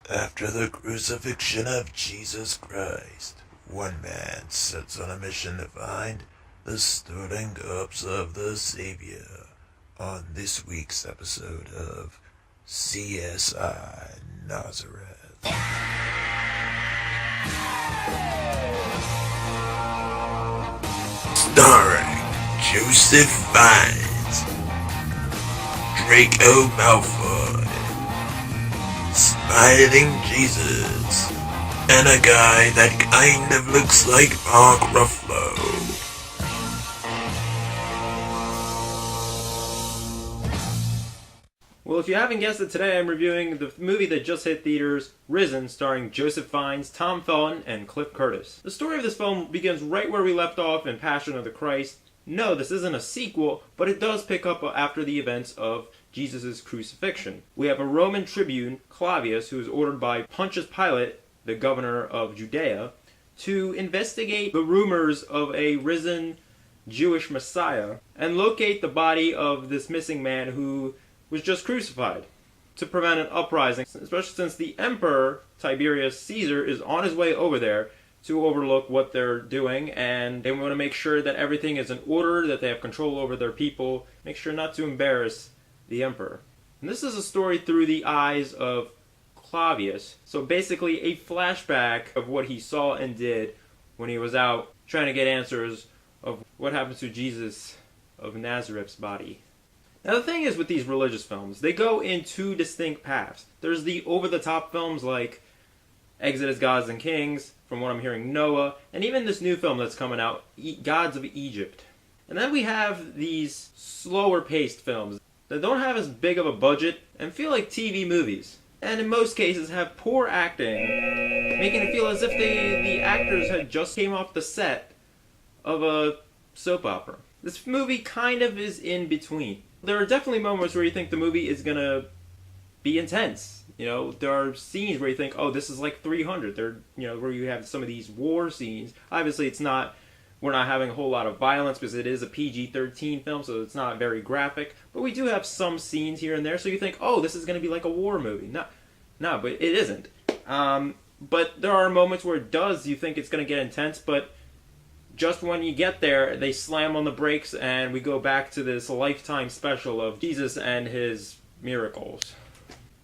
After the crucifixion of Jesus Christ, one man sets on a mission to find the stolen corpse of the Savior on this week's episode of CSI Nazareth. Starring Joseph Fiennes, Draco Malfoy, Smiling Jesus, and a guy that kind of looks like Mark Ruffalo. Well, if you haven't guessed it, today I'm reviewing the movie that just hit theaters, Risen, starring Joseph Fiennes, Tom Felton, and Cliff Curtis. The story of this film begins right where we left off in Passion of the Christ. No, this isn't a sequel, but it does pick up after the events of Jesus' crucifixion. We have a Roman tribune, Claudius, who is ordered by Pontius Pilate, the governor of Judea, to investigate the rumors of a risen Jewish Messiah and locate the body of this missing man who was just crucified, to prevent an uprising, especially since the emperor, Tiberius Caesar, is on his way over there to overlook what they're doing, and they want to make sure that everything is in order, that they have control over their people, make sure not to embarrass the emperor. And this is a story through the eyes of Claudius, so basically a flashback of what he saw and did when he was out trying to get answers of what happened to Jesus of Nazareth's body. Now the thing is with these religious films, they go in two distinct paths. There's the over-the-top films like Exodus, Gods and Kings, from what I'm hearing, Noah, and even this new film that's coming out, Gods of Egypt. And then we have these slower-paced films that don't have as big of a budget and feel like TV movies. And in most cases have poor acting, making it feel as if the actors had just came off the set of a soap opera. This movie kind of is in between. There are definitely moments where you think the movie is going to be intense. You know, there are scenes where you think, oh, this is like 300. There, you know, where you have some of these war scenes. Obviously, we're not having a whole lot of violence because it is a PG-13 film, so it's not very graphic. But we do have some scenes here and there, so you think, oh, this is going to be like a war movie. No, but it isn't. But there are moments where it does, you think it's going to get intense, but just when you get there, they slam on the brakes and we go back to this Lifetime special of Jesus and his miracles.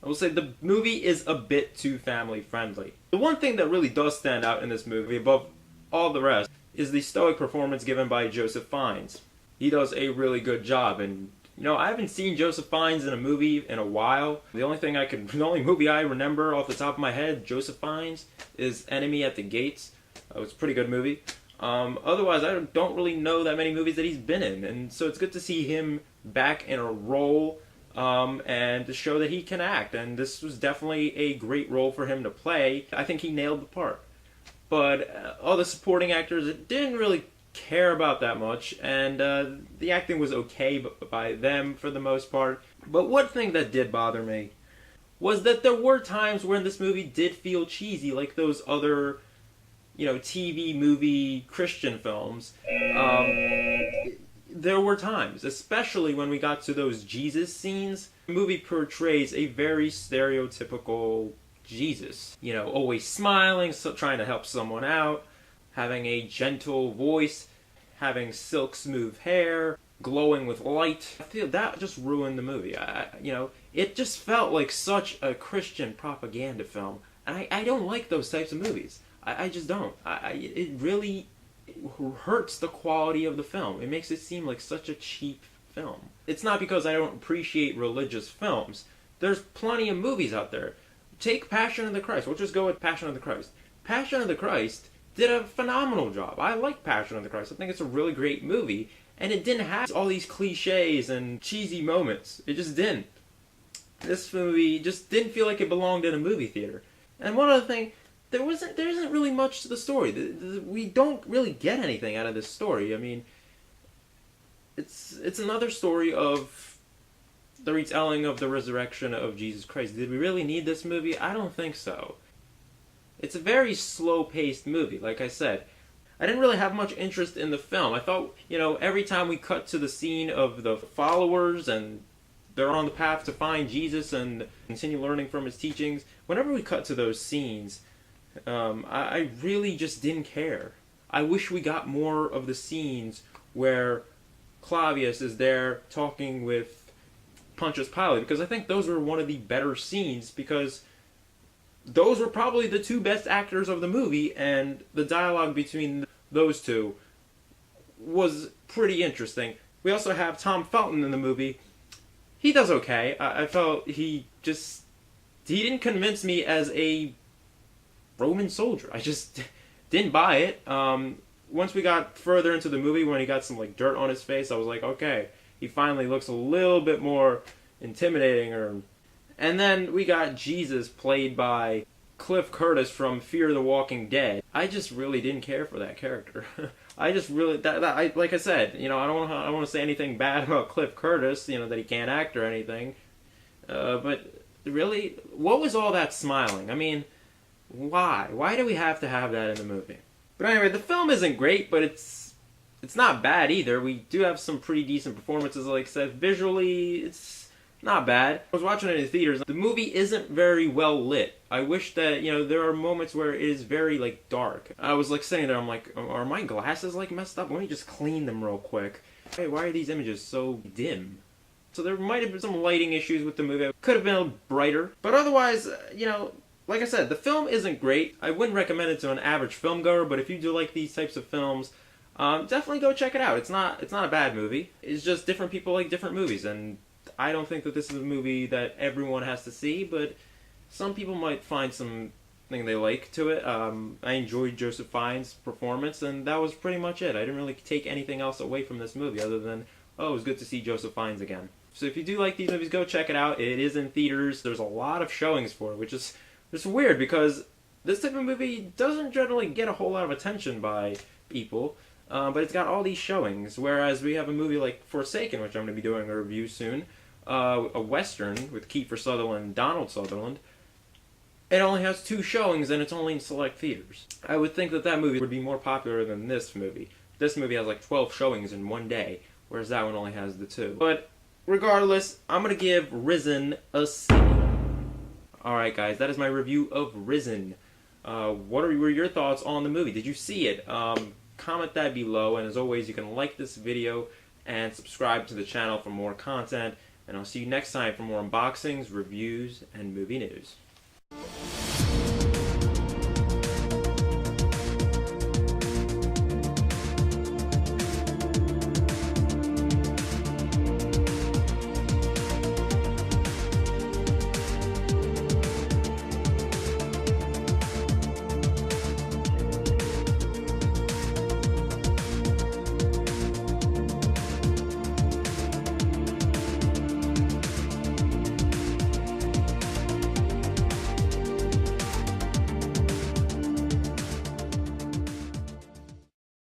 I will say the movie is a bit too family friendly. The one thing that really does stand out in this movie above all the rest is the stoic performance given by Joseph Fiennes. He does a really good job, and you know, I haven't seen Joseph Fiennes in a movie in a while. The only movie I remember off the top of my head, Joseph Fiennes, is Enemy at the Gates. It was a pretty good movie. Otherwise, I don't really know that many movies that he's been in, and so it's good to see him back in a role and to show that he can act, and this was definitely a great role for him to play. I think he nailed the part. But all the supporting actors didn't really care about that much, and the acting was okay by them for the most part. But one thing that did bother me was that there were times when this movie did feel cheesy, like those other, you know, TV movie Christian films. There were times, especially when we got to those Jesus scenes, the movie portrays a very stereotypical Jesus. You know, always smiling, trying to help someone out, having a gentle voice, having silk smooth hair, glowing with light. I feel that just ruined the movie. It just felt like such a Christian propaganda film. And I don't like those types of movies. I just don't. It really hurts the quality of the film. It makes it seem like such a cheap film. It's not because I don't appreciate religious films. There's plenty of movies out there. Take Passion of the Christ. We'll just go with Passion of the Christ. Passion of the Christ did a phenomenal job. I like Passion of the Christ. I think it's a really great movie. And it didn't have all these cliches and cheesy moments. It just didn't. This movie just didn't feel like it belonged in a movie theater. And one other thing, there isn't really much to the story. We don't really get anything out of this story. I mean, it's another story of the retelling of the resurrection of Jesus Christ. Did we really need this movie? I don't think so. It's a very slow-paced movie, like I said. I didn't really have much interest in the film. I thought, you know, every time we cut to the scene of the followers and they're on the path to find Jesus and continue learning from his teachings. Whenever we cut to those scenes, I really just didn't care. I wish we got more of the scenes where Clavius is there talking with Pontius Pilate, because I think those were one of the better scenes, because those were probably the two best actors of the movie, and the dialogue between those two was pretty interesting. We also have Tom Felton in the movie. He does okay. I felt he didn't convince me as a Roman soldier. I just didn't buy it. Once we got further into the movie, when he got some like dirt on his face, I was like, okay, he finally looks a little bit more intimidating. And then we got Jesus, played by Cliff Curtis from Fear the Walking Dead. I just really didn't care for that character. I just really, like I said, I don't want to say anything bad about Cliff Curtis, that he can't act or anything. But really, what was all that smiling? I mean, why? Why do we have to have that in the movie? But anyway, the film isn't great, but it's not bad either. We do have some pretty decent performances, like I said. Visually, it's not bad. I was watching it in theaters. The movie isn't very well lit. I wish that, there are moments where it is very, dark. I was, sitting there, I'm like, are my glasses, messed up? Let me just clean them real quick. Hey, why are these images so dim? So there might have been some lighting issues with the movie. It could have been brighter. But otherwise, like I said, the film isn't great. I wouldn't recommend it to an average filmgoer, but if you do like these types of films, definitely go check it out. It's not a bad movie. It's just different people like different movies, and I don't think that this is a movie that everyone has to see, but some people might find something they like to it. I enjoyed Joseph Fiennes' performance, and that was pretty much it. I didn't really take anything else away from this movie other than, it was good to see Joseph Fiennes again. So if you do like these movies, go check it out. It is in theaters. There's a lot of showings for it, which is just weird, because this type of movie doesn't generally get a whole lot of attention by people, but it's got all these showings, whereas we have a movie like Forsaken, which I'm going to be doing a review soon, a Western with Kiefer Sutherland and Donald Sutherland. It only has 2 showings, and it's only in select theaters. I would think that movie would be more popular than this movie. This movie has 12 showings in one day, whereas that one only has the 2. But regardless, I'm going to give Risen a C. Alright guys, that is my review of Risen. What were your thoughts on the movie? Did you see it? Comment that below, and as always, you can like this video and subscribe to the channel for more content. And I'll see you next time for more unboxings, reviews, and movie news.